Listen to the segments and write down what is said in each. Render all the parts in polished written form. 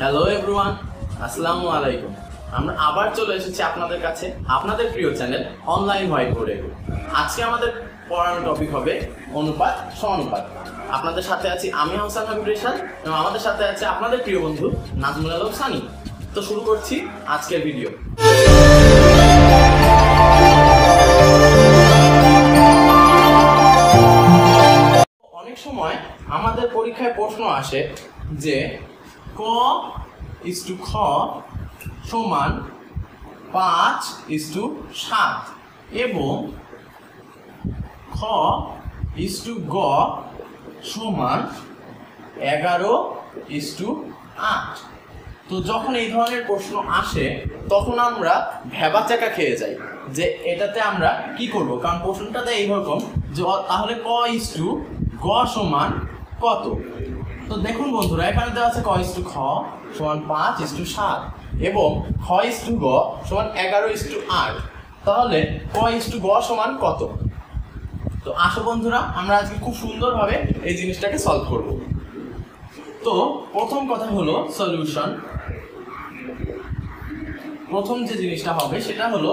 Hello everyone, আসসালামু আলাইকুম। আমরা আবার চলে এসেছি আপনাদের কাছে, আপনাদের প্রিয় চ্যানেল অনলাইন হোয়াইট বোর্ডে। আজকে আমাদের পড়ানোর টপিক হবে অনুপাত সমানুপাত। আপনাদের সাথে আছি আমি হাসান হাবিব রেশাদ এবং আমাদের সাথে আছে আপনাদের প্রিয় বন্ধু নাজমুল আলম সানি। তো শুরু করছি আজকের ভিডিও। অনেক সময় আমাদের পরীক্ষায় প্রশ্ন আসে যে ক = খ সমান 5:7 এবং খ = গ সমান 11:8। তো যখন এই ধরনের প্রশ্ন আসে তখন আমরা ভ্যাবাচ্যাকা খেয়ে যাই যে এটাতে আমরা কি করব, কারণ প্রশ্নটাতে এইরকম যে তাহলে ক = গ সমান কত। তো দেখুন বন্ধুরা, এখানে দেওয়া আছে ক = খ সমান 5:7 এবং খ = গ সমান 11:8। তাহলে ক = গ সমান কত? তো আসো বন্ধুরা, আমরা আজকে খুব সুন্দরভাবে এই জিনিসটাকে সলভ করব। তো প্রথম কথা হলো সলিউশন। প্রথম যে জিনিসটা হবে সেটা হলো,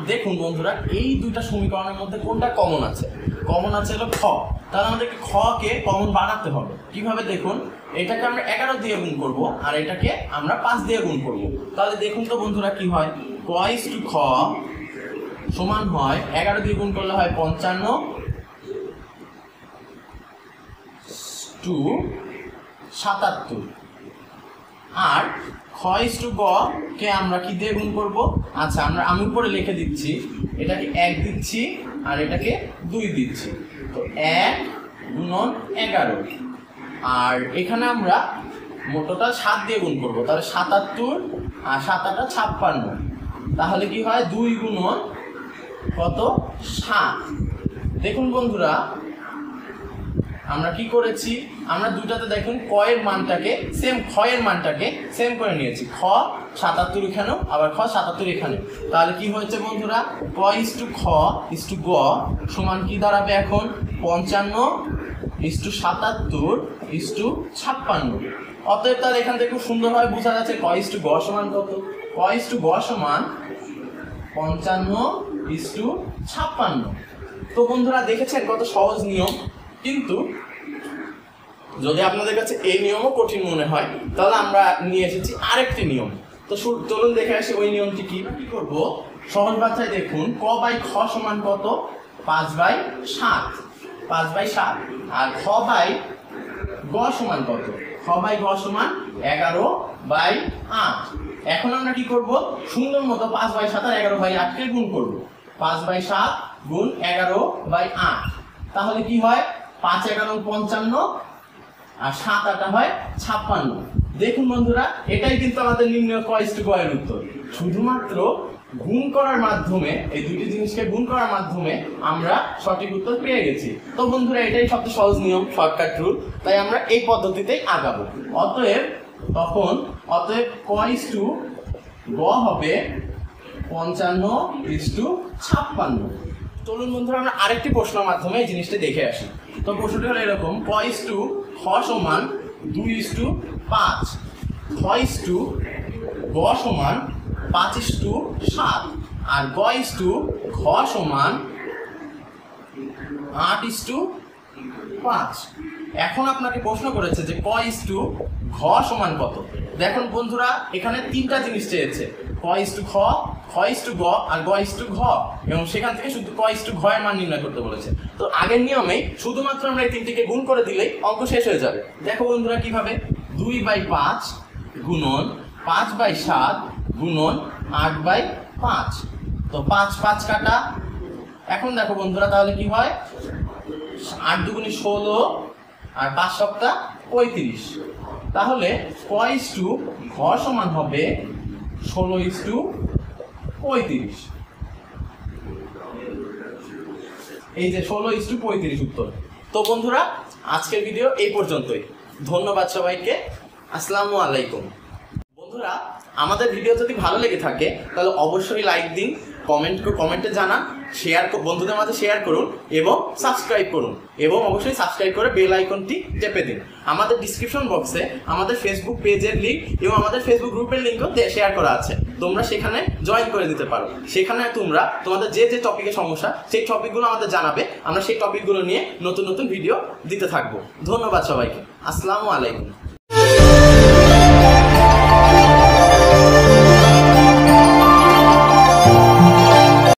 দেখুন বন্ধুরা, এই দুইটা সমীকরণের মধ্যে কোনটা কমন আছে? কমন আছে হলো খ। তাহলে আমাদেরকে খ কে কমন বানাতে হবে। কিভাবে? দেখুন, এটাকে আমরা 11 দিয়ে গুণ করব আর এটাকে আমরা 5 দিয়ে গুণ করব। তাহলে দেখুন তো বন্ধুরা কি হয়, ক = খ সমান হয় 11 দিয়ে গুণ করলে হয় 55/77 আর খ = গ কে আমরা কি দিয়ে গুণ করব? আচ্ছা, আমি উপরে লিখে দিচ্ছি, এটাকে 1 দিচ্ছি আর এটাকে 2 দিচ্ছি। তো 1 × 11 আর এখানে আমরা টোটাল 7 দিয়ে গুণ করব। তাহলে 77 আর 7 × 56। তাহলে কি হয় 2 × কত? 7। দেখুন বন্ধুরা, আমরা কি করেছি, আমরা দুটাতে দেখুন ক এর মানটাকে সেম, খ এর মানটাকে সেম করে নিয়েছি। খ 77 এখানেও, আবার খ 77 এখানে। তাহলে কি হয়েছে বন্ধুরা, ক = খ = গ সমান কি দাঁড়াবে এখন? 55/77 অতএব তাহলে এখান থেকে খুব সুন্দরভাবে বোঝা যাচ্ছে ক = গ সমান কত। ক = গ সমান 55/56। তো বন্ধুরা দেখেছেন কত সহজ নিয়ম। কিন্তু যদি আপনাদের কাছে এই নিয়মও কঠিন মনে হয় তাহলে আমরা নিয়ে এসেছি আরেকটি নিয়ম। তো চলুন দেখে আসি ওই নিয়মটি কি করব। সহজ ভাষায় দেখুন, ক/খ সমান কত? 5/7। 5/7 আর খ/গ সমান কত? খ/গ সমান 11/8। এখন আমরা কি করব, সুন্দর মতো 5/7 আর 11/8 কে গুণ করব। 5/7 গুণ 11/8। তাহলে কি হয়, 5 × 11 = 55 আর 7 × 8 হয় 56। দেখুন বন্ধুরা, এটাই কিন্তু আমাদের নির্ণয় ক = গ এর উত্তর। শুধুমাত্র গুণ করার মাধ্যমে, এই দুটি জিনিসকে গুণ করার মাধ্যমে আমরা সঠিক উত্তর পেয়ে গেছি। তো বন্ধুরা, এটাই সবচেয়ে সহজ নিয়ম, শর্টকাট রুল, তাই আমরা এই পদ্ধতিতেই আগাবো। অতএব ক = গ হবে 55/56। চলুন বন্ধুরা, আমরা আরেকটি প্রশ্নের মাধ্যমে এই জিনিসটা দেখে আসি। তো প্রশ্নটি হলো এরকম, ক = খ সমান 2:5, খ = গ সমান 5:7 আর গ = ঘ সমান 8:5। এখন আপনাকে প্রশ্ন করেছে যে ক = ঘ সমান কত। দেখুন বন্ধুরা, এখানে তিনটা জিনিস চেয়েছে, ক = খ, খ = গ আর গ = ঘ, এবং সেখান থেকে শুধু ক = ঘ এর মান নির্ণয় করতে বলেছে। তো আগের নিয়মেই শুধুমাত্র আমরা এই তিনটিকে গুণ করে দিলেই অঙ্ক শেষ হয়ে যাবে। দেখো বন্ধুরা কিভাবে, 2/5 গুণন 5/7 গুণন 8/5। তো 5 5 কাটা। এখন দেখো বন্ধুরা, তাহলে কি হয়, 8 × 2 = 16 আর 5 × 7 = 35। তাহলে ক = ঘ সমান হবে 16:35। এই যে 16:35 উত্তর। তো বন্ধুরা, আজকের ভিডিও এই পর্যন্তই। ধন্যবাদ সবাইকে। আসসালামু আলাইকুম। বন্ধুরা, আমাদের ভিডিও যদি ভালো লেগে থাকে তাহলে অবশ্যই লাইক দিন, কমেন্টে জানান, বন্ধুদের মাঝে শেয়ার করুন এবং সাবস্ক্রাইব করুন, এবং অবশ্যই সাবস্ক্রাইব করে বেল আইকনটি টেপে দিন। আমাদের ডিসক্রিপশন বক্সে আমাদের ফেসবুক পেজের লিঙ্ক এবং আমাদের ফেসবুক গ্রুপের লিঙ্কও শেয়ার করা আছে, তোমরা সেখানে জয়েন করে দিতে পারো। সেখানে তোমরা তোমাদের যে টপিকে সমস্যা সেই টপিকগুলো আমাদের জানাবে, আমরা সেই টপিকগুলো নিয়ে নতুন নতুন ভিডিও দিতে থাকবো। ধন্যবাদ সবাইকে, আসসালামু আলাইকুম।